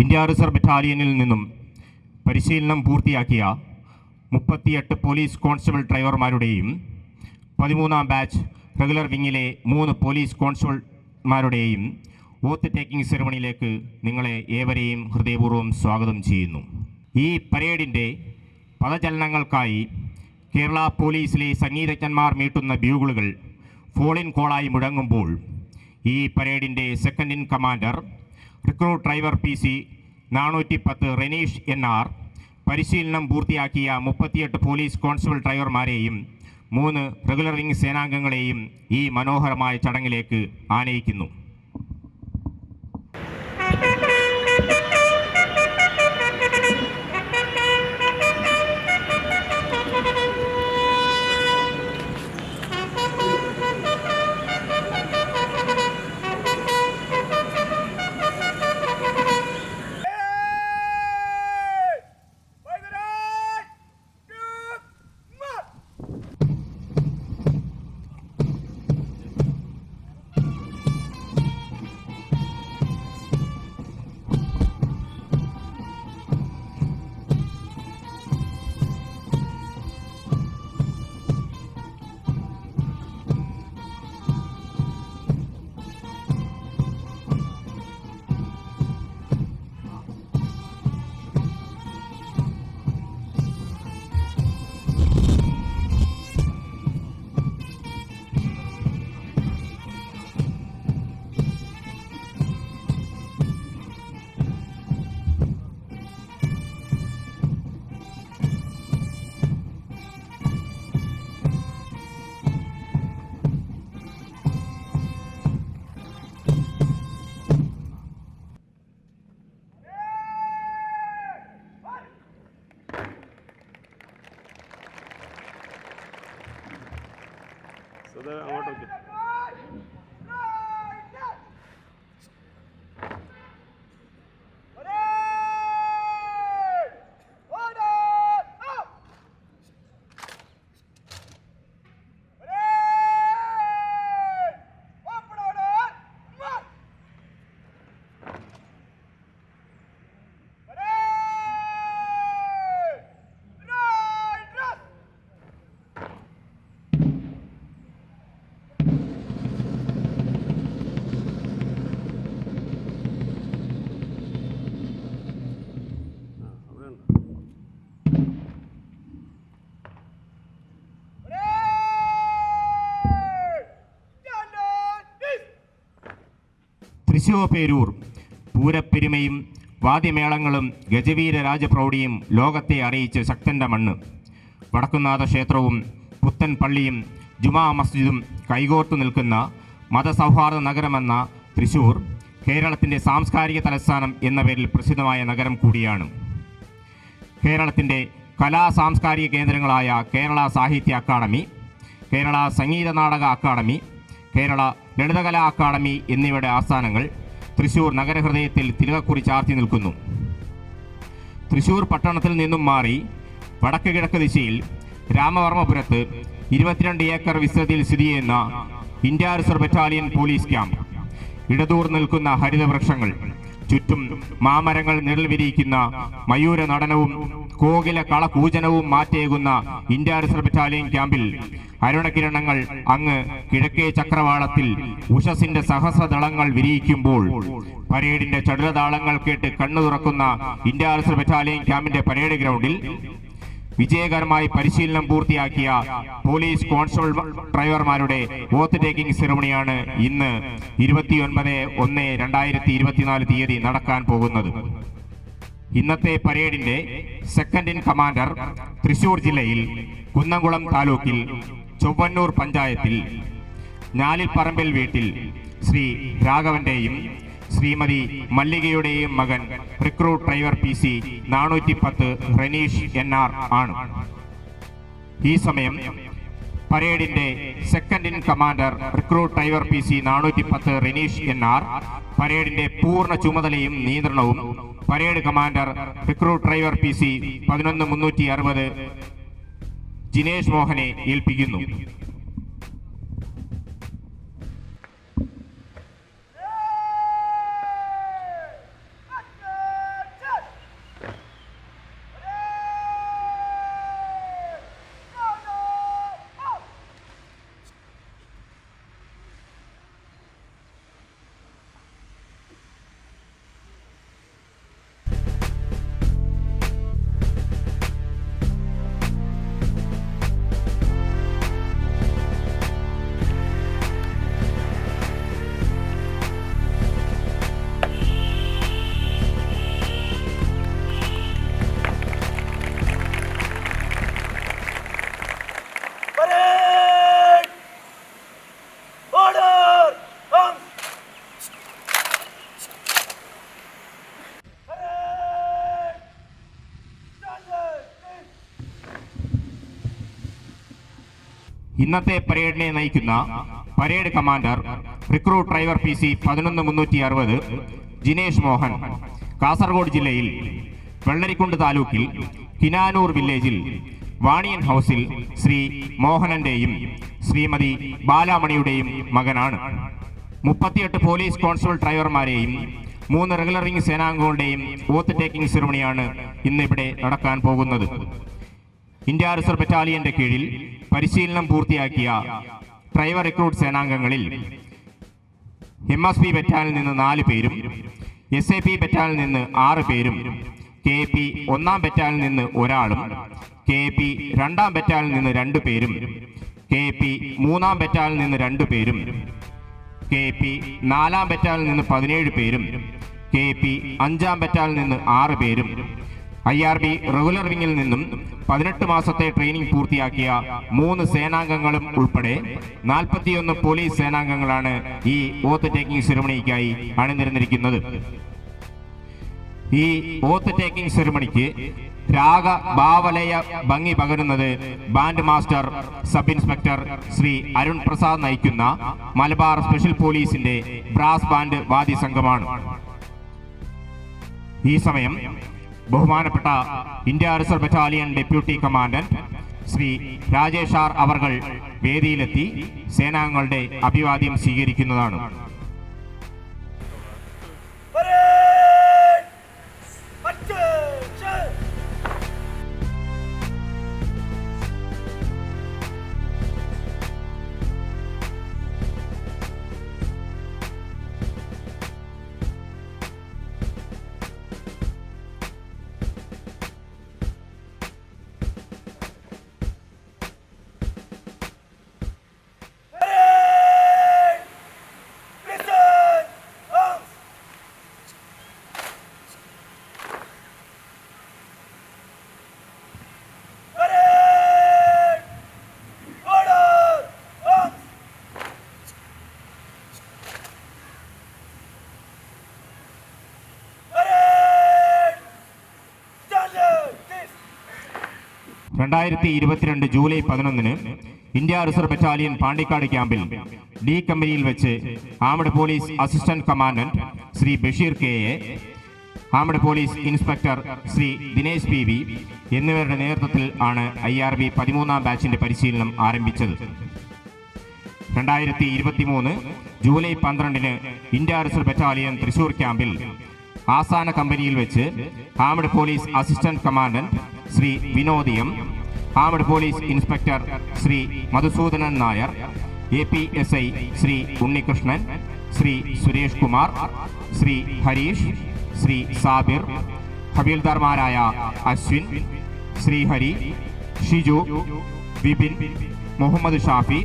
India reserve ബറ്റാലിയനിൽ നിന്നും പരിശീലനം പൂർത്തിയാക്കിയ 38 പോലീസ് കോൺസ്റ്റബിൾ ഡ്രൈവർമാരുടെയും 13ാം ബാച്ച് റെഗുലർ വിങ്ങിലെ 3 പോലീസ് കോൺസ്റ്റബിൾമാരുടെയും ഓത്ത് ടേക്കിംഗ് സെറമണിയിലേക്ക് നിങ്ങളെ ഏവരെയും ഹൃദയപൂർവ്വം സ്വാഗതം ചെയ്യുന്നു. ഈ പരേഡിൻ്റെ പദചലനങ്ങൾക്കായി കേരള പോലീസിലെ സംഗീതജ്ഞന്മാർ മീട്ടുന്ന ബ്യൂഗിളുകൾ ഫോളിൻ കോളായി മുഴങ്ങുമ്പോൾ ഈ പരേഡിൻ്റെ second in commander recruit driver PC 410 Reneesh NR പരിശീലനം പൂർത്തിയാക്കിയ 38 പോലീസ് കോൺസ്റ്റബിൾ ഡ്രൈവർമാരെയും 3 റെഗുലർ വിംഗ് സേനാംഗങ്ങളെയും ഈ മനോഹരമായ ചടങ്ങിലേക്ക് ആനയിക്കുന്നു. അങ്ങോട്ടൊക്കെ തൃശ്ശൂർ പൂരപ്പെരുമയും വാദ്യമേളങ്ങളും ഗജവീര രാജപ്രൗഢിയും ലോകത്തെ അറിയിച്ച് ശക്തൻ്റെ മണ്ണ്. വടക്കുന്നാഥ ക്ഷേത്രവും പുത്തൻ പള്ളിയും ജുമാ മസ്ജിദും കൈകോർത്തു നിൽക്കുന്ന മതസൗഹാർദ്ദ നഗരമെന്ന തൃശ്ശൂർ കേരളത്തിൻ്റെ സാംസ്കാരിക തലസ്ഥാനം എന്ന പേരിൽ പ്രസിദ്ധമായ നഗരം കൂടിയാണ്. കേരളത്തിൻ്റെ കലാ സാംസ്കാരിക കേന്ദ്രങ്ങളായ കേരള സാഹിത്യ academy, Kerala Sangeetha Nataka academy, Kerala Lalithakala academy എന്നിവയുടെ ആസ്ഥാനങ്ങൾ തൃശ്ശൂർ നഗരഹൃദയത്തിൽ തിലകക്കുറി ചാർത്തി നിൽക്കുന്നു. തൃശ്ശൂർ പട്ടണത്തിൽ നിന്നും മാറി വടക്ക് കിഴക്ക് ദിശയിൽ രാമവർമ്മപുരത്ത് 22 ഏക്കർ വിസ്തൃതിയിൽ സ്ഥിതി ചെയ്യുന്ന India reserve battalion police camp, ഇടതൂർ നിൽക്കുന്ന ഹരിതവൃക്ഷങ്ങൾ, ചുറ്റും മാമരങ്ങൾ നിഴൽ വിരിയിക്കുന്ന മയൂര നടനവും കോകില കളകൂജനവും മാറ്റേകുന്ന ഇന്ത്യ റിസർവ് ബറ്റാലിയൻ ക്യാമ്പിൽ അരുണകിരണങ്ങൾ അങ്ങ് കിഴക്കേ ചക്രവാളത്തിൽ ഉഷസിന്റെ സഹസ്രദളങ്ങൾ വിരിയിക്കുമ്പോൾ പരേഡിന്റെ ചടുലതാളങ്ങൾ കേട്ട് കണ്ണു തുറക്കുന്ന ഇന്ത്യ റിസർവ് ബറ്റാലിയൻ ക്യാമ്പിന്റെ പരേഡ് ഗ്രൗണ്ടിൽ വിജയകരമായി പരിശീലനം പൂർത്തിയാക്കിയ പോലീസ് കോൺസ്റ്റബിൾ ഡ്രൈവർമാരുടെ ഓത്ത് ടേക്കിംഗ് സെറമണിയാണ് ഇന്ന് 29/1/2024 തീയതി നടക്കാൻ പോകുന്നത്. ഇന്നത്തെ പരേഡിന്റെ സെക്കൻഡ് ഇൻ കമാൻഡർ തൃശ്ശൂർ ജില്ലയിൽ കുന്നംകുളം താലൂക്കിൽ ചൊവ്വന്നൂർ പഞ്ചായത്തിൽ ഞാലിൽപ്പറമ്പിൽ വീട്ടിൽ ശ്രീ രാഘവന്റെയും ശ്രീമതി മല്ലികയുടെയും മകൻ recruit driver PC 410 Reneesh NR ആണ്. ഈ സമയം പരേഡിന്റെ second in commander recruit driver PC 410 Reneesh NR പരേഡിന്റെ പൂർണ്ണ ചുമതലയും നിയന്ത്രണവും parade commander recruit driver PC 11360 Jinesh മോഹനെ ഏൽപ്പിക്കുന്നു. ഇന്നത്തെ പരേഡിനെ നയിക്കുന്ന parade commander recruit driver PC 11360 Jinesh Mohan Kasaragod ജില്ലയിൽ വെള്ളരിക്കുണ്ട് താലൂക്കിൽ കിനാനൂർ വില്ലേജിൽ വാണിയൻ ഹൗസിൽ ശ്രീ മോഹനന്റെയും ശ്രീമതി ബാലാമണിയുടെയും മകനാണ്. 38 പോലീസ് കോൺസ്റ്റബിൾ ഡ്രൈവർമാരെയും 3 റെഗുലർ വിംഗ് സേനാംഗങ്ങളുടെയും ഓത്ത് ടേക്കിംഗ് സെറമണിയാണ് ഇന്നിവിടെ നടക്കാൻ പോകുന്നത്. ഇന്ത്യ റിസർവ് ബറ്റാലിയന്റെ കീഴിൽ പരിശീലനം പൂർത്തിയാക്കിയ ഡ്രൈവർ റിക്രൂട്ട് സേനാംഗങ്ങളിൽ MSP ബറ്റാലിയനിൽ നിന്ന് 4 പേരും, SAP ബറ്റാലിയനിൽ നിന്ന് 6 പേരും, KP 1-ാം ബറ്റാലിയനിൽ നിന്ന് ഒരാളും, KP 2-ാം ബറ്റാലിയനിൽ നിന്ന് 2 പേരും, KP 3-ാം ബറ്റാലിയനിൽ നിന്ന് 2 പേരും, KP 4-ാം ബറ്റാലിയനിൽ നിന്ന് 17 പേരും, KP 5-ാം ബറ്റാലിയനിൽ നിന്ന് 6 പേരും, IRB റെഗുലർ വിംഗിൽ നിന്നും 18 മാസത്തെ ട്രെയിനിംഗ് പൂർത്തിയാക്കിയ 3 സേനാംഗങ്ങളും ഉൾപ്പെടെ 41 പോലീസ് സേനാംഗങ്ങളാണ് ഈ ഓത്ത് ടേക്കിംഗ് സെറമണിക്കായി അണിനിരന്നിരിക്കുന്നത്. ഈ ഓത്ത് ടേക്കിംഗ് സെറമണിക്ക് രാഗ ഭാവലയ ഭംഗി പകരുന്നത് band master sub inspector Shri Arun Prasad നയിക്കുന്ന മലബാർ സ്പെഷ്യൽ പോലീസിന്റെ ബ്രാസ് ബാൻഡ് വാദ്യ സംഘമാണ്. ഈ സമയം ബഹുമാനപ്പെട്ട India reserve battalion deputy commandant Shri Rajesh R അവർകൾ വേദിയിലെത്തി സേനാംഗങ്ങളുടെ അഭിവാദ്യം സ്വീകരിക്കുന്നതാണ്. July 11 India reserve battalion Pandikkad ക്യാമ്പിൽ D കമ്പനിയിൽ വെച്ച് armed police assistant commandant Shri Basheer KA, armed police inspector Shri Dinesh PV എന്നിവരുടെ നേതൃത്വത്തിൽ ആണ് IRB 13-ാം ബാച്ചിന്റെ പരിശീലനം ആരംഭിച്ചത്. 2023 July 12 India reserve battalion Thrissur ക്യാമ്പിൽ ആസാന കമ്പനിയിൽ വെച്ച് armed police assistant commandant Shri വിനോദിയം, armed police inspector Shri Madhusudanan Nair, APSI Shri Unnikrishnan, Shri Suresh Kumar, Shri Harish, Shri Sabir, ഹബീൽദാർമാരായ അശ്വിൻ, ശ്രീഹരി, ഷിജു, വിപിൻ, മുഹമ്മദ് ഷാഫി,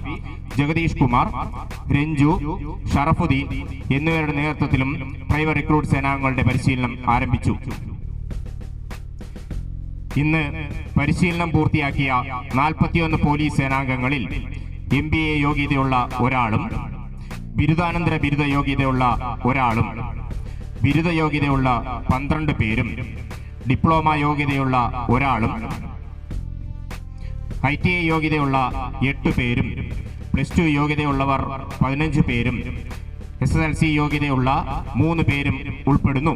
ജഗദീഷ് കുമാർ, രഞ്ജു, ഷറഫുദ്ദീൻ എന്നിവരുടെ നേതൃത്വത്തിലും ഡ്രൈവർ റിക്രൂട്ട് സേനാംഗങ്ങളുടെ പരിശീലനം ആരംഭിച്ചു. ഇന്ന് പരിശീലനം പൂർത്തിയാക്കിയ 41 പോലീസ് സേനാംഗങ്ങളിൽ MBA യോഗ്യതയുള്ള ഒരാളും, ബിരുദാനന്തര ബിരുദ യോഗ്യതയുള്ള ഒരാളും, ബിരുദ യോഗ്യതയുള്ള 12 പേരും, ഡിപ്ലോമ യോഗ്യതയുള്ള ഒരാളും, ITI യോഗ്യതയുള്ള 8 പേരും, +2 യോഗ്യതയുള്ളവർ 15 പേരും, SSLC യോഗ്യതയുള്ള 3 പേരും ഉൾപ്പെടുന്നു.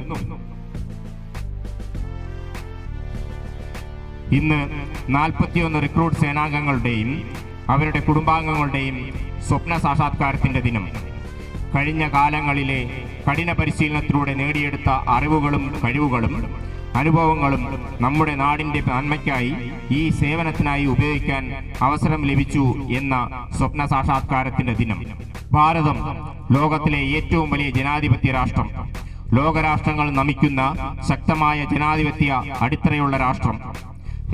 ഇന്ന് 41 റിക്രൂട്ട് സേനാംഗങ്ങളുടെയും അവരുടെ കുടുംബാംഗങ്ങളുടെയും സ്വപ്ന സാക്ഷാത്കാരത്തിന്റെ ദിനം. കഴിഞ്ഞ കാലങ്ങളിലെ കഠിന പരിശീലനത്തിലൂടെ നേടിയെടുത്ത അറിവുകളും കഴിവുകളും അനുഭവങ്ങളും നമ്മുടെ നാടിന്റെ നന്മയ്ക്കായി ഈ സേവനത്തിനായി ഉപയോഗിക്കാൻ അവസരം ലഭിച്ചു എന്ന സ്വപ്ന സാക്ഷാത്കാരത്തിന്റെ ദിനം. ഭാരതം ലോകത്തിലെ ഏറ്റവും വലിയ ജനാധിപത്യ രാഷ്ട്രം, ലോകരാഷ്ട്രങ്ങൾ നമിക്കുന്ന ശക്തമായ ജനാധിപത്യ അടിത്തറയുള്ള രാഷ്ട്രം.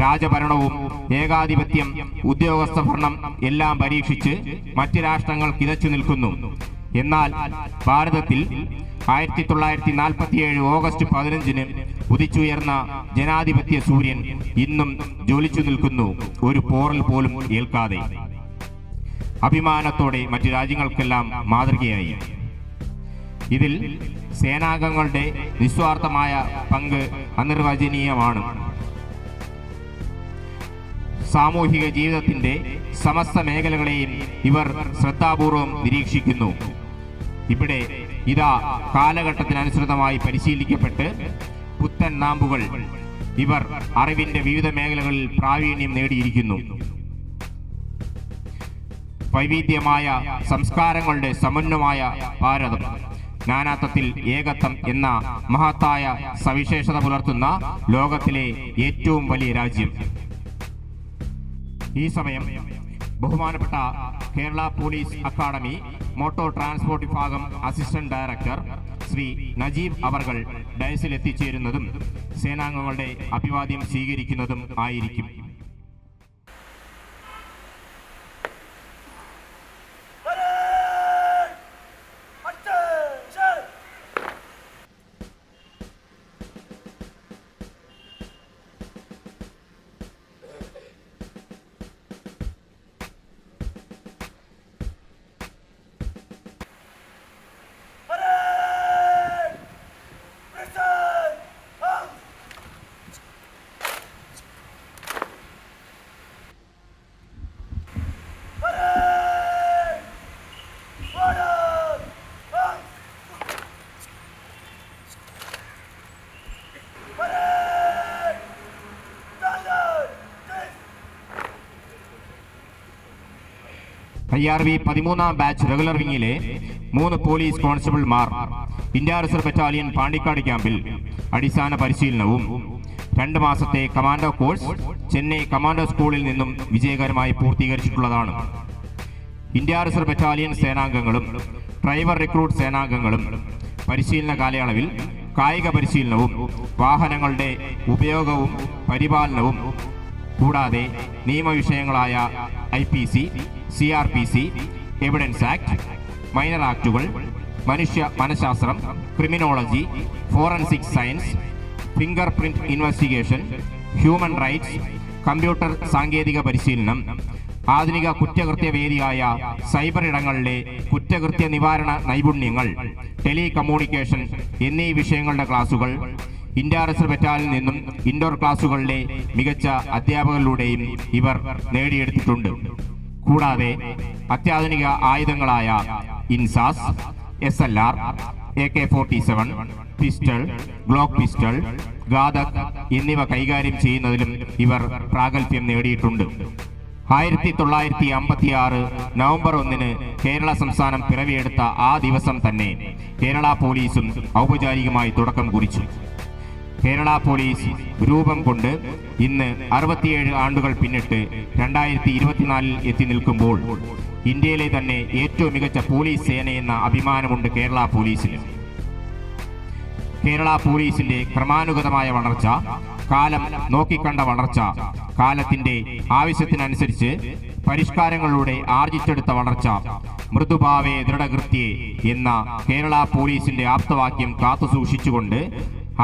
രാജഭരണവും ഏകാധിപത്യം, ഉദ്യോഗസ്ഥ ഭരണം എല്ലാം പരീക്ഷിച്ച് മറ്റ് രാഷ്ട്രങ്ങൾ കിതച്ചു നിൽക്കുന്നു. എന്നാൽ ഭാരതത്തിൽ 1947 ഓഗസ്റ്റ് 15 ഉദിച്ചുയർന്ന ജനാധിപത്യ സൂര്യൻ ഇന്നും ജ്വലിച്ചു നിൽക്കുന്നു, ഒരു പോറൽ പോലും ഏൽക്കാതെ. അഭിമാനത്തോടെ മറ്റു രാജ്യങ്ങൾക്കെല്ലാം മാതൃകയായി. ഇതിൽ സേനാംഗങ്ങളുടെ നിസ്വാർത്ഥമായ പങ്ക് അനിർവചനീയമാണ്. സാമൂഹിക ജീവിതത്തിൻ്റെ സമസ്ത മേഖലകളെയും ഇവർ ശ്രദ്ധാപൂർവം നിരീക്ഷിക്കുന്നു. ഇവിടെ ഇതാ കാലഘട്ടത്തിനനുസൃതമായി പരിശീലിക്കപ്പെട്ട് പുത്തൻ നാമ്പുകൾ ഇവർ അറിവിന്റെ വിവിധ മേഖലകളിൽ പ്രാവീണ്യം നേടിയിരിക്കുന്നു. വൈവിധ്യമായ സംസ്കാരങ്ങളുടെ സമന്വയമായ ഭാരതം, നാനാത്വത്തിൽ ഏകത്വം എന്ന മഹത്തായ സവിശേഷത പുലർത്തുന്ന ലോകത്തിലെ ഏറ്റവും വലിയ രാജ്യം. ഈ സമയം ബഹുമാനപ്പെട്ട Kerala police academy motor transport വിഭാഗം അസിസ്റ്റന്റ് ഡയറക്ടർ ശ്രീ നജീബ് അവർകൾ ഡയസിൽ എത്തിച്ചേരുന്നതും സേനാംഗങ്ങളുടെ അഭിവാദ്യം സ്വീകരിക്കുന്നതും ആയിരിക്കും. IRB 13-ാം ബാച്ച് റെഗുലർ വിങ്ങിലെ 3 പോലീസ് കോൺസ്റ്റബിൾമാർ ഇന്ത്യ റിസർവ് ബറ്റാലിയൻ പാണ്ടിക്കാട് ക്യാമ്പിൽ അടിസ്ഥാന പരിശീലനവും 2 മാസത്തെ കമാൻഡോ കോഴ്സ് ചെന്നൈ കമാൻഡോ സ്കൂളിൽ നിന്നും വിജയകരമായി പൂർത്തീകരിച്ചിട്ടുള്ളതാണ്. ഇന്ത്യ റിസർവ് ബറ്റാലിയൻ സേനാംഗങ്ങളും ഡ്രൈവർ റിക്രൂട്ട് സേനാംഗങ്ങളും പരിശീലന കാലയളവിൽ കായിക പരിശീലനവും വാഹനങ്ങളുടെ ഉപയോഗവും പരിപാലനവും കൂടാതെ നിയമവിഷയങ്ങളായ IPC, CRPC, evidence act, minor ആക്ടുകൾ, മനുഷ്യ മനഃശാസ്ത്രം, criminology, forensic science, finger print investigation, human rights, computer സാങ്കേതിക പരിശീലനം, ആധുനിക കുറ്റകൃത്യവേദിയായ സൈബർ ഇടങ്ങളിലെ കുറ്റകൃത്യ നിവാരണ നൈപുണ്യങ്ങൾ, ടെലികമ്മ്യൂണിക്കേഷൻ എന്നീ വിഷയങ്ങളുടെ ക്ലാസുകൾ ഇന്ത്യ റിസർവ് ബറ്റാലിയനിൽ നിന്നും ഇൻഡോർ ക്ലാസുകളിലെ മികച്ച അധ്യാപകരിലൂടെയും ഇവർ നേടിയെടുത്തിട്ടുണ്ട്. കൂടാതെ അത്യാധുനിക ആയുധങ്ങളായ INSAS, SLR, AK-47, pistol, Glock pistol, ഗാദക് എന്നിവ കൈകാര്യം ചെയ്യുന്നതിലും ഇവർ പ്രാഗൽഭ്യം നേടിയിട്ടുണ്ട്. 1956 നവംബർ 1 കേരള സംസ്ഥാനം പിറവിയെടുത്ത ആ ദിവസം തന്നെ കേരള പോലീസും ഔപചാരികമായി തുടക്കം കുറിച്ചു. കേരള പോലീസ് രൂപം കൊണ്ട് ഇന്ന് 67 ആണ്ടുകൾ പിന്നിട്ട് 2024 എത്തി നിൽക്കുമ്പോൾ ഇന്ത്യയിലെ തന്നെ ഏറ്റവും മികച്ച പോലീസ് സേനയെന്ന അഭിമാനമുണ്ട് കേരള പോലീസിന്. കേരള പോലീസിന്റെ ക്രമാനുഗതമായ വളർച്ച, കാലം നോക്കിക്കണ്ട വളർച്ച, കാലത്തിന്റെ ആവശ്യത്തിനനുസരിച്ച് പരിഷ്കാരങ്ങളിലൂടെ ആർജിച്ചെടുത്ത വളർച്ച, മൃദുഭാവേ ദൃഢകൃത്യേ എന്ന കേരള പോലീസിന്റെ ആപ്തവാക്യം കാത്തുസൂക്ഷിച്ചുകൊണ്ട്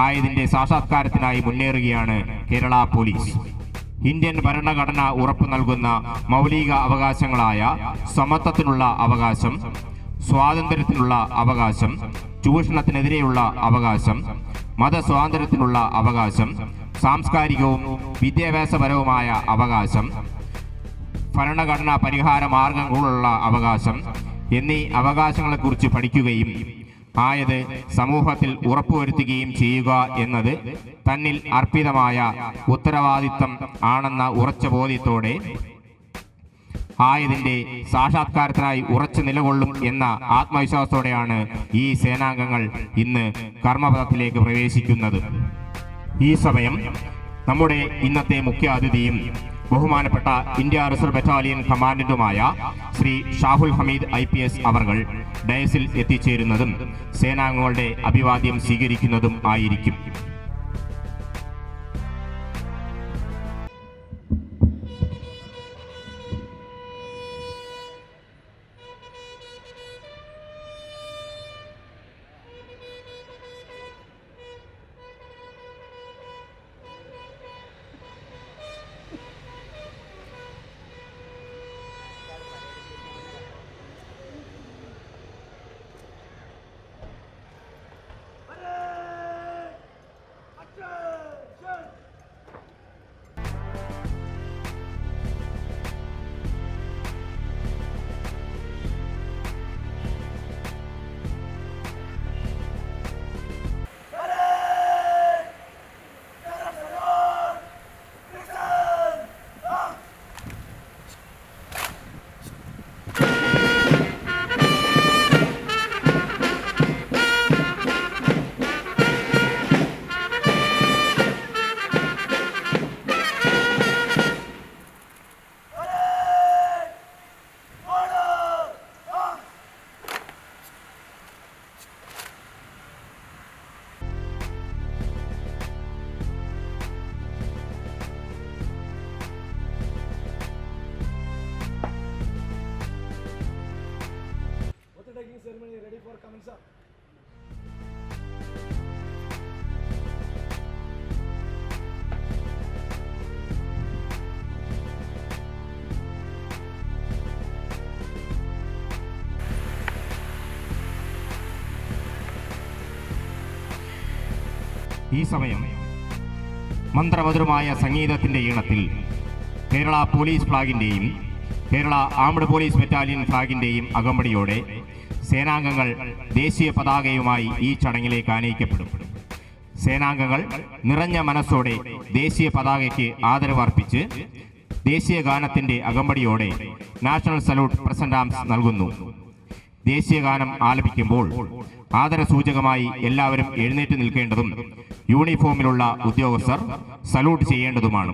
ആയതിന്റെ സാക്ഷാത്കാരത്തിനായി മുന്നേറുകയാണ് കേരള പോലീസ്. ഇന്ത്യൻ ഭരണഘടന ഉറപ്പു നൽകുന്ന മൗലിക അവകാശങ്ങളായ സമത്വത്തിനുള്ള അവകാശം, സ്വാതന്ത്ര്യത്തിനുള്ള അവകാശം, ചൂഷണത്തിനെതിരെയുള്ള അവകാശം, മതസ്വാതന്ത്ര്യത്തിനുള്ള അവകാശം, സാംസ്കാരികവും വിദ്യാഭ്യാസപരവുമായ അവകാശം, ഭരണഘടനാ പരിഹാര മാർഗങ്ങളുള്ള അവകാശം എന്നീ അവകാശങ്ങളെക്കുറിച്ച് പഠിക്കുകയും ആയത് സമൂഹത്തിൽ ഉറപ്പുവരുത്തുകയും ചെയ്യുക എന്നത് തന്നിൽ അർപ്പിതമായ ഉത്തരവാദിത്തം ആണെന്ന ഉറച്ച ബോധ്യത്തോടെ ആയതിന്റെ സാക്ഷാത്കാരത്തിനായി ഉറച്ചു നിലകൊള്ളും എന്ന ആത്മവിശ്വാസത്തോടെയാണ് ഈ സേനാംഗങ്ങൾ ഇന്ന് കർമ്മപഥത്തിലേക്ക് പ്രവേശിക്കുന്നത്. ഈ സമയം നമ്മുടെ ഇന്നത്തെ മുഖ്യ അതിഥിയും ബഹുമാനപ്പെട്ട ഇന്ത്യ റിസർവ് ബറ്റാലിയൻ കമാൻഡന്റുമായ ശ്രീ ഷാഹുൽ ഹമീദ് IPS അവർകൾ ഡയസിൽ എത്തിച്ചേരുന്നതും സേനാംഗങ്ങളുടെ അഭിവാദ്യം സ്വീകരിക്കുന്നതും ആയിരിക്കും. ceremony ready for commence, sir. ഈ സമയം മന്ത്രമധുരമായ സംഗീതത്തിൻ്റെ ഈണത്തിൽ കേരള പോലീസ് ഫ്ലാഗിൻ്റെയും കേരള ആംഡ് പോലീസ് ബറ്റാലിയൻ ഫ്ലാഗിൻ്റെയും അകമ്പടിയോടെ സേനാംഗങ്ങൾ ദേശീയ പതാകയുമായി ഈ ചടങ്ങിലേക്ക് ആനയിക്കപ്പെടും. സേനാംഗങ്ങൾ നിറഞ്ഞ മനസ്സോടെ ദേശീയ പതാകയ്ക്ക് ആദരവർപ്പിച്ച് ദേശീയ ഗാനത്തിൻ്റെ അകമ്പടിയോടെ നാഷണൽ സല്യൂട്ട് പ്രസന്റ് ആംസ് നൽകുന്നു. ദേശീയ ഗാനം ആലപിക്കുമ്പോൾ ആദരസൂചകമായി എല്ലാവരും എഴുന്നേറ്റ് നിൽക്കേണ്ടതും യൂണിഫോമിലുള്ള ഉദ്യോഗസ്ഥർ സല്യൂട്ട് ചെയ്യേണ്ടതുമാണ്.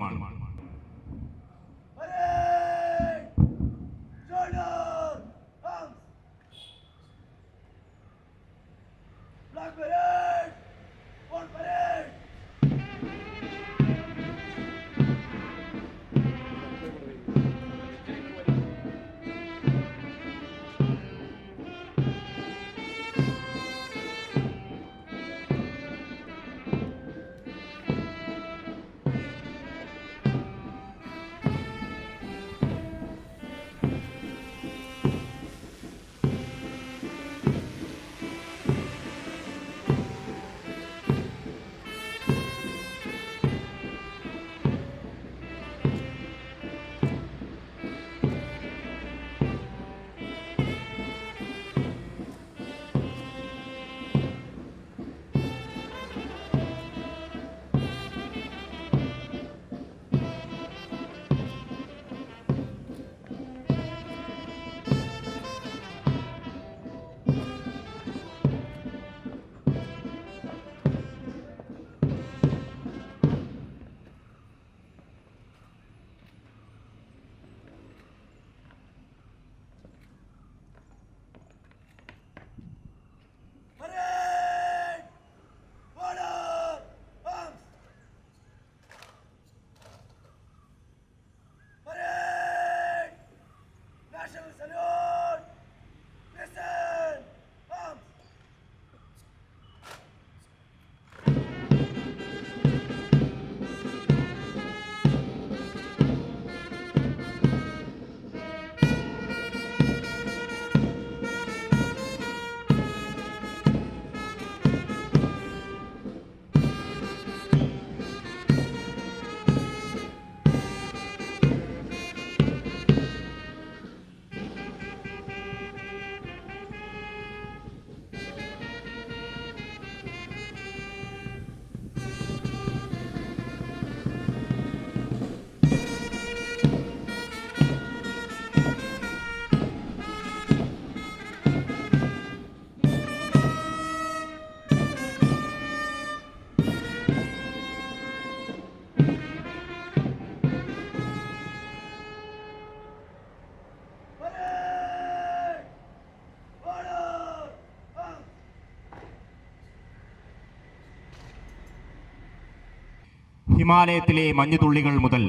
ഹിമാലയത്തിലെ മഞ്ഞുതുള്ളികൾ മുതൽ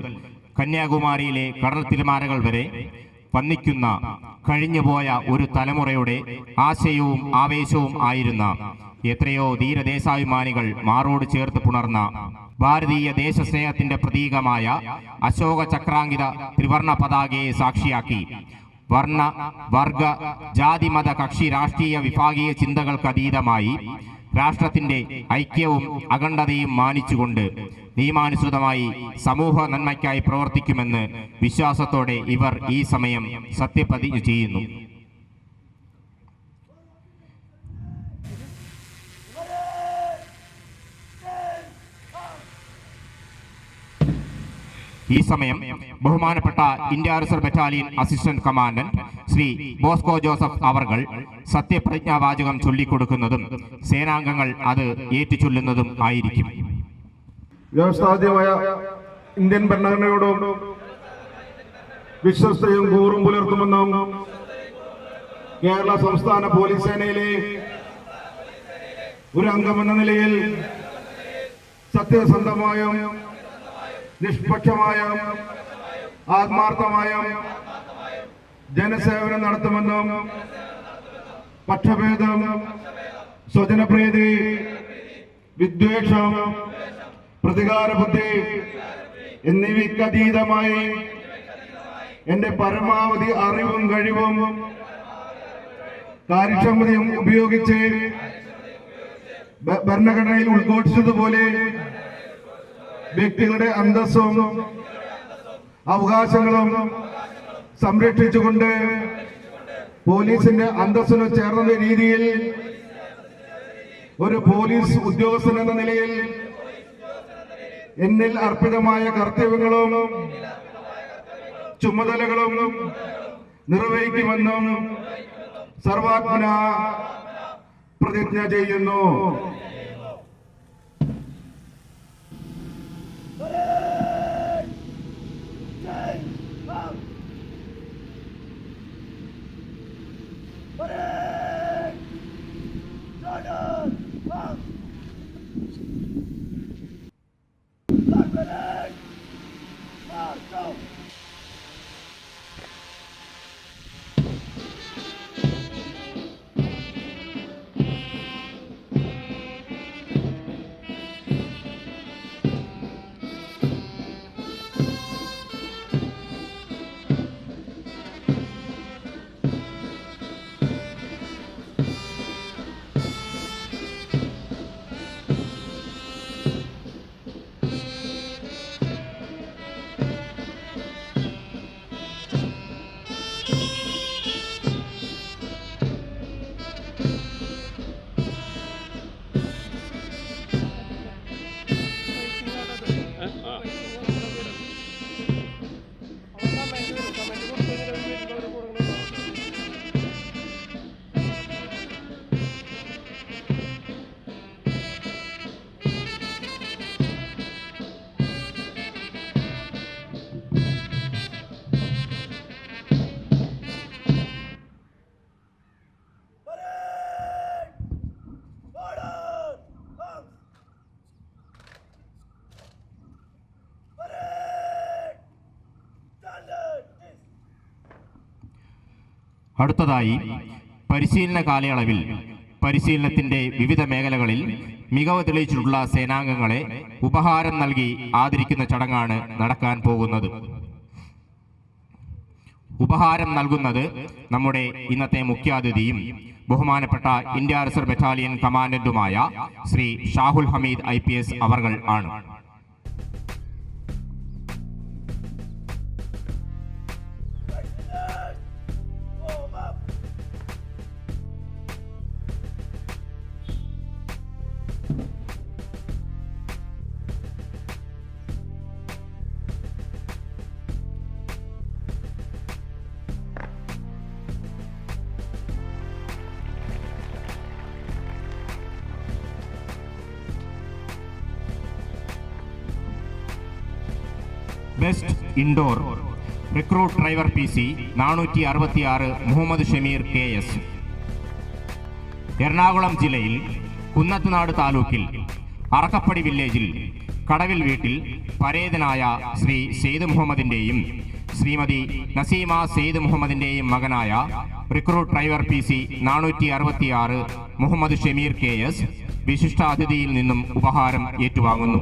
കന്യാകുമാരിയിലെ കടൽ തിരമാലകൾ വരെ വന്നിക്കുന്ന കഴിഞ്ഞുപോയ ഒരു തലമുറയുടെ ആശയവും ആവേശവും ആയിരുന്ന എത്രയോ ധീരദേശാഭിമാനികൾ മാറോട് ചേർത്ത് പുണർന്ന ഭാരതീയ ദേശസ്നേഹത്തിന്റെ പ്രതീകമായ അശോക ചക്രാങ്കിത ത്രിവർണ പതാകയെ സാക്ഷിയാക്കി വർണ്ണ വർഗ ജാതി മത കക്ഷി രാഷ്ട്രീയ വിഭാഗീയ ചിന്തകൾക്കതീതമായി രാഷ്ട്രത്തിന്റെ ഐക്യവും അഖണ്ഡതയും മാനിച്ചുകൊണ്ട് നിയമാനുസൃതമായി സമൂഹ നന്മയ്ക്കായി പ്രവർത്തിക്കുമെന്ന് വിശ്വാസത്തോടെ ഇവർ ഈ സമയം സത്യപ്രതിജ്ഞ ചെയ്യുന്നു. ഈ സമയം ബഹുമാനപ്പെട്ട India reserve battalion assistant commandant Shri Bosco Joseph അവർകൾ സത്യപ്രതിജ്ഞാവാചകം ചൊല്ലിക്കൊടുക്കുന്നതും സേനാംഗങ്ങൾ അത് ഏറ്റുചൊല്ലുന്നതും ആയിരിക്കും. വ്യവസ്ഥാദ്യമായ ഇന്ത്യൻ ഭരണഘടനയോടും വിശ്വസ്തയും കൂറും പുലർത്തുമെന്നും കേരള സംസ്ഥാന പോലീസ് സേനയിലെ ഒരു അംഗമെന്ന നിലയിൽ സത്യസന്ധമായും നിഷ്പക്ഷമായും ആത്മാർത്ഥമായും ജനസേവനം നടത്തുമെന്നും പക്ഷഭേദം, സ്വജനപ്രീതി, വിദ്വേഷം, പ്രതികാരബുദ്ധി എന്നിവയ്ക്കതീതമായി എന്റെ പരമാവധി അറിവും കഴിവും കാര്യക്ഷമതയും ഉപയോഗിച്ച് ഭരണഘടനയിൽ ഉദ്ഘോഷിച്ചതുപോലെ വ്യക്തികളുടെ അന്തസ്സും അവകാശങ്ങളും സംരക്ഷിച്ചുകൊണ്ട് പോലീസിന്റെ അന്തസ്സിന് ചേർന്ന രീതിയിൽ ഒരു പോലീസ് ഉദ്യോഗസ്ഥൻ എന്ന നിലയിൽ എന്നിൽ അർപ്പിതമായ കർത്തവ്യങ്ങളും ചുമതലകളും നിർവഹിക്കുമെന്നും സർവാത്മന പ്രതിജ്ഞ ചെയ്യുന്നു. അടുത്തതായി പരിശീലന കാലയളവിൽ പരിശീലനത്തിന്റെ വിവിധ മേഖലകളിൽ മികവ് തെളിയിച്ചിട്ടുള്ള സേനാംഗങ്ങളെ ഉപഹാരം നൽകി ആദരിക്കുന്ന ചടങ്ങാണ് നടക്കാൻ പോകുന്നത്. ഉപഹാരം നൽകുന്നത് നമ്മുടെ ഇന്നത്തെ മുഖ്യാതിഥിയും ബഹുമാനപ്പെട്ട ഇന്ത്യ റിസർവ് ബറ്റാലിയൻ കമാൻഡന്റുമായ ശ്രീ ഷാഹുൽ ഹമീദ് IPS അവർകൾ ആണ്. Best indoor recruit driver PC 466 Muhammad Shameer KS. Ernakulam ജില്ലയിൽ കുന്നത്തുനാട് താലൂക്കിൽ അറക്കപ്പടി വില്ലേജിൽ കടവിൽ വീട്ടിൽ പരേതനായ ശ്രീ സെയ്ദ് മുഹമ്മദിന്റെയും ശ്രീമതി നസീമ സെയ്ദ് മുഹമ്മദിന്റെയും മകനായ recruit driver PC 466 Muhammad Shameer KS വിശിഷ്ടാതിഥിയിൽ നിന്നും ഉപഹാരം ഏറ്റുവാങ്ങുന്നു.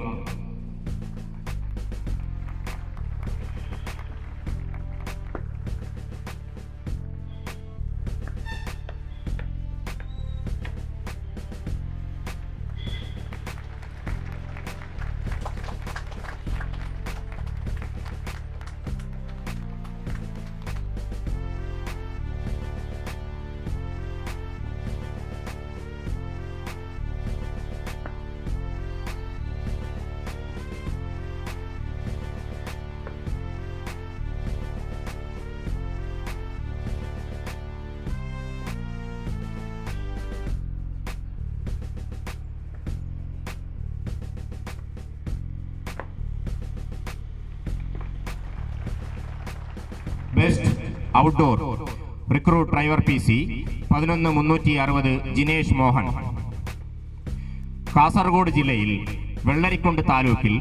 Best outdoor recruit driver PC 11360 Jinesh Mohan. Kasaragod ജില്ലയിൽ വെള്ളരിക്കുണ്ട് താലൂക്കിൽ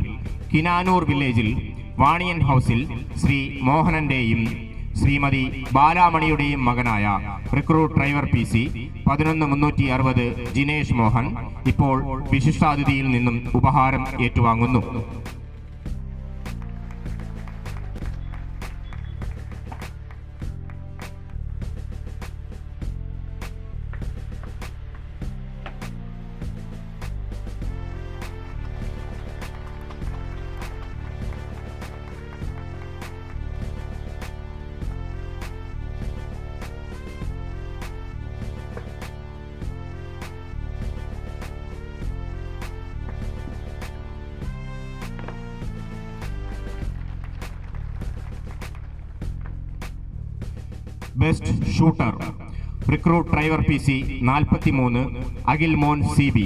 കിനാനൂർ വില്ലേജിൽ വാണിയൻ ഹൗസിൽ ശ്രീ മോഹനന്റെയും ശ്രീമതി ബാലാമണിയുടെയും മകനായ recruit driver PC 11360 Jinesh Mohan ഇപ്പോൾ വിശിഷ്ടാതിഥിയിൽ നിന്നും ഉപഹാരം ഏറ്റുവാങ്ങുന്നു. Best shooter recruit driver PC 43 Akhil Mon CB.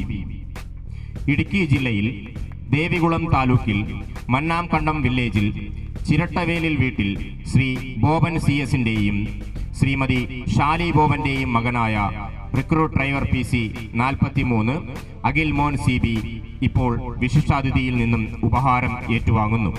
Idukki ജില്ലയിൽ ദേവികുളം താലൂക്കിൽ മന്നാംകണ്ടം വില്ലേജിൽ ചിരട്ടവേലിൽ വീട്ടിൽ ശ്രീ ബോബൻ CS-ന്റെയും ശ്രീമതി ഷാലി ബോബന്റെയും മകനായ recruit driver PC 43 Akhil Mon CB ഇപ്പോൾ വിശിഷ്ടാതിഥിയിൽ നിന്നും ഉപഹാരം ഏറ്റുവാങ്ങുന്നു.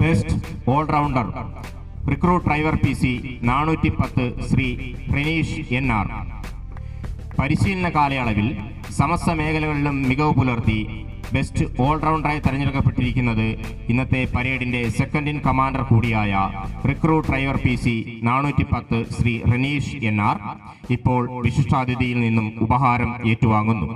Best allrounder recruit driver PC 410 Shri Renish NR. പരിശീലന കാലയളവിൽ സമസ്ത മേഖലകളിലും മികവ് പുലർത്തി ബെസ്റ്റ് ഓൾറൗണ്ടറായി തെരഞ്ഞെടുക്കപ്പെട്ടിരിക്കുന്നത് ഇന്നത്തെ പരേഡിന്റെ സെക്കൻഡ് ഇൻ കമാൻഡർ കൂടിയായ recruit driver PC 410 Shri Renish NR ഇപ്പോൾ വിശിഷ്ടാതിഥിയിൽ നിന്നും ഉപഹാരം ഏറ്റുവാങ്ങുന്നു.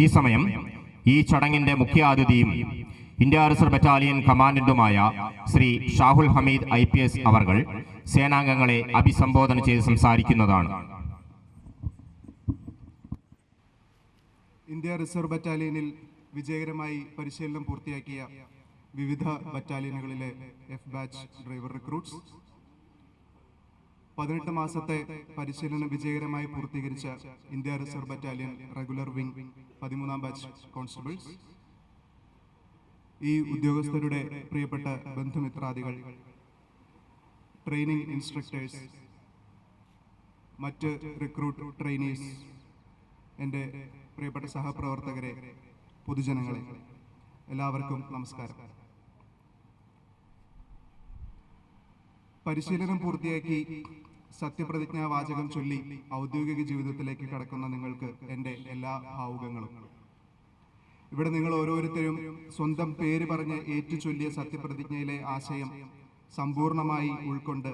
ഈ സമയം ഈ ചടങ്ങിന്റെ മുഖ്യാതിഥിയും ഇന്ത്യ റിസർവ് ബറ്റാലിയൻ കമാൻഡന്റുമായ ശ്രീ ഷാഹുൽ ഹമീദ് IPS അവർകൾ സേനാംഗങ്ങളെ അഭിസംബോധന ചെയ്ത് സംസാരിക്കുന്നതാണ്. ഇന്ത്യ റിസർവ് ബറ്റാലിയനിൽ വിജയകരമായി പരിശീലനം പൂർത്തിയാക്കിയ വിവിധ ബറ്റാലിയനുകളിലെ F ബാച്ച് ഡ്രൈവർ റിക്രൂട്ട്സ്, 18 മാസത്തെ പരിശീലനം വിജയകരമായി പൂർത്തീകരിച്ച India reserve battalion regular wing 13ാം batch constables, ഈ ഉദ്യോഗസ്ഥരുടെ പ്രിയപ്പെട്ട ബന്ധുമിത്രാദികൾ, ട്രെയിനിങ് ഇൻസ്ട്രക്ടേഴ്സ്, മറ്റ് റിക്രൂട്ട് ട്രെയിനീസ്, എൻ്റെ പ്രിയപ്പെട്ട സഹപ്രവർത്തകരെ, പൊതുജനങ്ങളെ, എല്ലാവർക്കും നമസ്കാരം. പരിശീലനം പൂർത്തിയാക്കി സത്യപ്രതിജ്ഞാ വാചകം ചൊല്ലി ഔദ്യോഗിക ജീവിതത്തിലേക്ക് കടക്കുന്ന നിങ്ങൾക്ക് എൻ്റെ എല്ലാ ഭാവുകങ്ങളും. ഇവിടെ നിങ്ങൾ ഓരോരുത്തരും സ്വന്തം പേര് പറഞ്ഞ് ഏറ്റുചൊല്ലിയ സത്യപ്രതിജ്ഞയിലെ ആശയം സമ്പൂർണമായി ഉൾക്കൊണ്ട്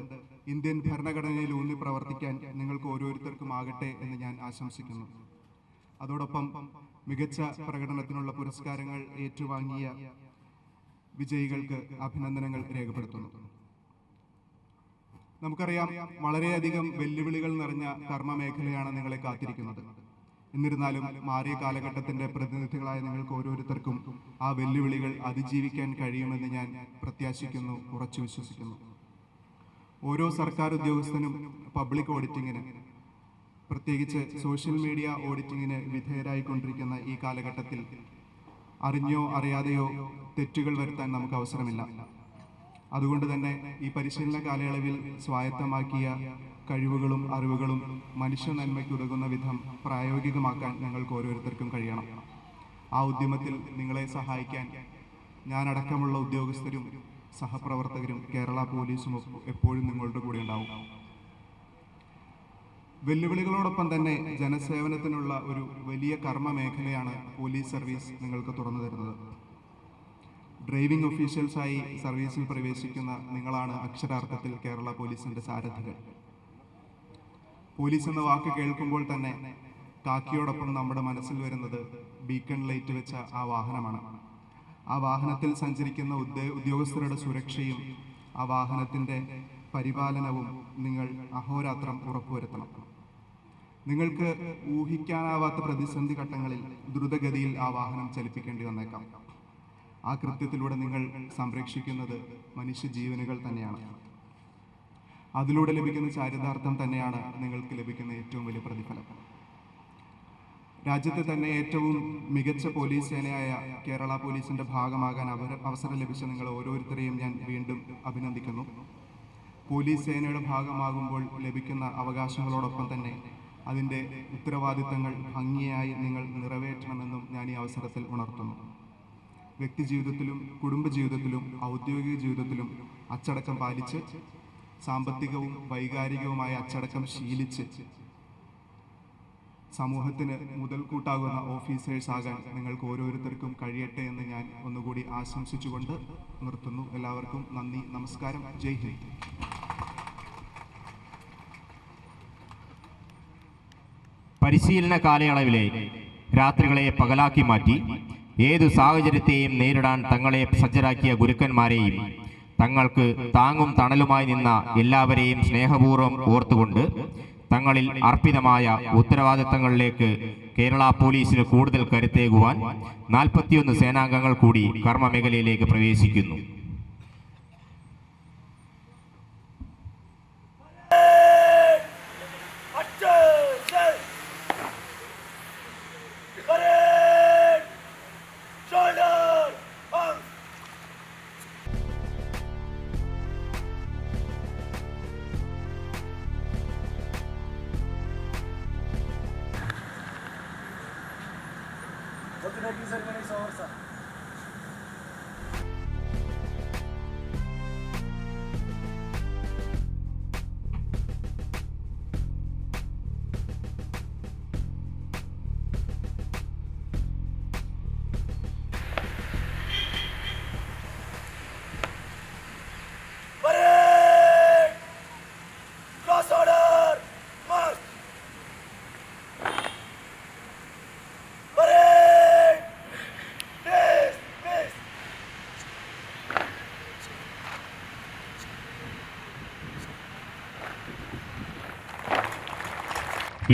ഇന്ത്യൻ ഭരണഘടനയിൽ ഊന്നി പ്രവർത്തിക്കാൻ നിങ്ങൾക്ക് ഓരോരുത്തർക്കും ആകട്ടെ എന്ന് ഞാൻ ആശംസിക്കുന്നു. അതോടൊപ്പം മികച്ച പ്രകടനത്തിനുള്ള പുരസ്കാരങ്ങൾ ഏറ്റുവാങ്ങിയ വിജയികൾക്ക് അഭിനന്ദനങ്ങൾ രേഖപ്പെടുത്തുന്നു. നമുക്കറിയാം, വളരെയധികം വെല്ലുവിളികൾ നിറഞ്ഞ കർമ്മ മേഖലയാണ് നിങ്ങളെ കാത്തിരിക്കുന്നത്. എന്നിരുന്നാലും മാറിയ കാലഘട്ടത്തിന്റെ പ്രതിനിധികളായ നിങ്ങൾക്ക് ഓരോരുത്തർക്കും ആ വെല്ലുവിളികൾ അതിജീവിക്കാൻ കഴിയുമെന്ന് ഞാൻ പ്രത്യാശിക്കുന്നു, ഉറച്ചു വിശ്വസിക്കുന്നു. ഓരോ സർക്കാർ ഉദ്യോഗസ്ഥനും പബ്ലിക് ഓഡിറ്റിങ്ങിന്, പ്രത്യേകിച്ച് സോഷ്യൽ മീഡിയ ഓഡിറ്റിങ്ങിന് വിധേയരായിക്കൊണ്ടിരിക്കുന്ന ഈ കാലഘട്ടത്തിൽ അറിഞ്ഞോ അറിയാതെയോ തെറ്റുകൾ വരുത്താൻ നമുക്ക് അവസരമില്ല. അതുകൊണ്ട് തന്നെ ഈ പരിശീലന കാലയളവിൽ സ്വായത്തമാക്കിയ കഴിവുകളും അറിവുകളും മനുഷ്യ നന്മയ്ക്ക് ഉതകുന്ന വിധം പ്രായോഗികമാക്കാൻ ഞങ്ങൾക്ക് ഓരോരുത്തർക്കും കഴിയണം. ആ ഉദ്യമത്തിൽ നിങ്ങളെ സഹായിക്കാൻ ഞാനടക്കമുള്ള ഉദ്യോഗസ്ഥരും സഹപ്രവർത്തകരും കേരള പോലീസും എപ്പോഴും നിങ്ങളുടെ കൂടെ ഉണ്ടാവും. വെല്ലുവിളികളോടൊപ്പം തന്നെ ജനസേവനത്തിനുള്ള ഒരു വലിയ കർമ്മ മേഖലയാണ് പോലീസ് സർവീസ് നിങ്ങൾക്ക് തുറന്നു തരുന്നത്. ഡ്രൈവിംഗ് ഒഫീഷ്യൽസായി സർവീസിൽ പ്രവേശിക്കുന്ന നിങ്ങളാണ് അക്ഷരാർത്ഥത്തിൽ കേരള പോലീസിന്റെ സാരഥികൾ. പോലീസ് എന്ന വാക്ക് കേൾക്കുമ്പോൾ തന്നെ കാക്കിയോടൊപ്പം നമ്മുടെ മനസ്സിൽ വരുന്നത് ബീക്കൺ ലൈറ്റ് വെച്ച ആ വാഹനമാണ്. ആ വാഹനത്തിൽ സഞ്ചരിക്കുന്ന ഉദ്യോഗസ്ഥരുടെ സുരക്ഷയും ആ വാഹനത്തിൻ്റെ പരിപാലനവും നിങ്ങൾ അഹോരാത്രം ഉറപ്പുവരുത്തണം. നിങ്ങൾക്ക് ഊഹിക്കാനാവാത്ത പ്രതിസന്ധി ഘട്ടങ്ങളിൽ ദ്രുതഗതിയിൽ ആ വാഹനം ചലിപ്പിക്കേണ്ടി വന്നേക്കാം. ആ കൃത്യത്തിലൂടെ നിങ്ങൾ സംരക്ഷിക്കുന്നത് മനുഷ്യജീവനുകൾ തന്നെയാണ്. അതിലൂടെ ലഭിക്കുന്ന ചാരിതാർത്ഥ്യം തന്നെയാണ് നിങ്ങൾക്ക് ലഭിക്കുന്ന ഏറ്റവും വലിയ പ്രതിഫലം. രാജ്യത്തെ തന്നെ ഏറ്റവും മികച്ച പോലീസ് സേനയായ കേരള പോലീസിന്റെ ഭാഗമാകാൻ അവസരം ലഭിച്ച നിങ്ങൾ ഓരോരുത്തരെയും ഞാൻ വീണ്ടും അഭിനന്ദിക്കുന്നു. പോലീസ് സേനയുടെ ഭാഗമാകുമ്പോൾ ലഭിക്കുന്ന അവകാശങ്ങളോടൊപ്പം തന്നെ അതിൻ്റെ ഉത്തരവാദിത്തങ്ങൾ ഭംഗിയായി നിങ്ങൾ നിറവേറ്റണമെന്നും ഞാൻ ഈ അവസരത്തിൽ ഉണർത്തുന്നു. വ്യക്തിജീവിതത്തിലും കുടുംബജീവിതത്തിലും ഔദ്യോഗിക ജീവിതത്തിലും അച്ചടക്കം പാലിച്ച്, സാമ്പത്തികവും വൈകാരികവുമായ അച്ചടക്കം ശീലിച്ച് സമൂഹത്തിന് മുതൽക്കൂട്ടാകുന്ന ഓഫീസേഴ്സ് ആകാൻ നിങ്ങൾക്ക് ഓരോരുത്തർക്കും കഴിയട്ടെ എന്ന് ഞാൻ ഒന്നുകൂടി ആശംസിച്ചുകൊണ്ട് നിർത്തുന്നു. എല്ലാവർക്കും നന്ദി, നമസ്കാരം, ജയ് ഹിന്ദ്. പരിശീലന കാലയളവിലെ രാത്രികളെ പകലാക്കി മാറ്റി ഏതു സാഹചര്യത്തെയും നേരിടാൻ തങ്ങളെ സജ്ജരാക്കിയ ഗുരുക്കന്മാരെയും തങ്ങൾക്ക് താങ്ങും തണലുമായി നിന്ന എല്ലാവരെയും സ്നേഹപൂർവ്വം ഓർത്തുകൊണ്ട് തങ്ങളിൽ അർപ്പിതമായ ഉത്തരവാദിത്തങ്ങളിലേക്ക് കേരള പോലീസിന് കൂടുതൽ കരുത്തേകുവാൻ 41 സേനാംഗങ്ങൾ കൂടി കർമ്മമേഖലയിലേക്ക് പ്രവേശിക്കുന്നു.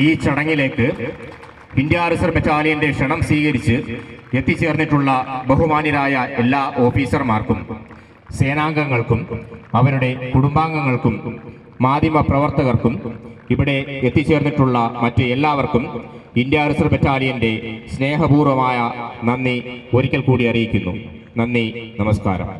ഈ ചടങ്ങിലേക്ക് ഇന്ത്യ റിസർവ് ബറ്റാലിയന്റെ ക്ഷണം സ്വീകരിച്ച് എത്തിച്ചേർന്നിട്ടുള്ള ബഹുമാന്യരായ എല്ലാ ഓഫീസർമാർക്കും, സേനാംഗങ്ങൾക്കും, അവരുടെ കുടുംബാംഗങ്ങൾക്കും, മാധ്യമ പ്രവർത്തകർക്കും, ഇവിടെ എത്തിച്ചേർന്നിട്ടുള്ള മറ്റ് എല്ലാവർക്കും ഇന്ത്യ റിസർവ് ബറ്റാലിയന്റെ സ്നേഹപൂർവമായ നന്ദി ഒരിക്കൽ കൂടി അറിയിക്കുന്നു. നന്ദി, നമസ്കാരം.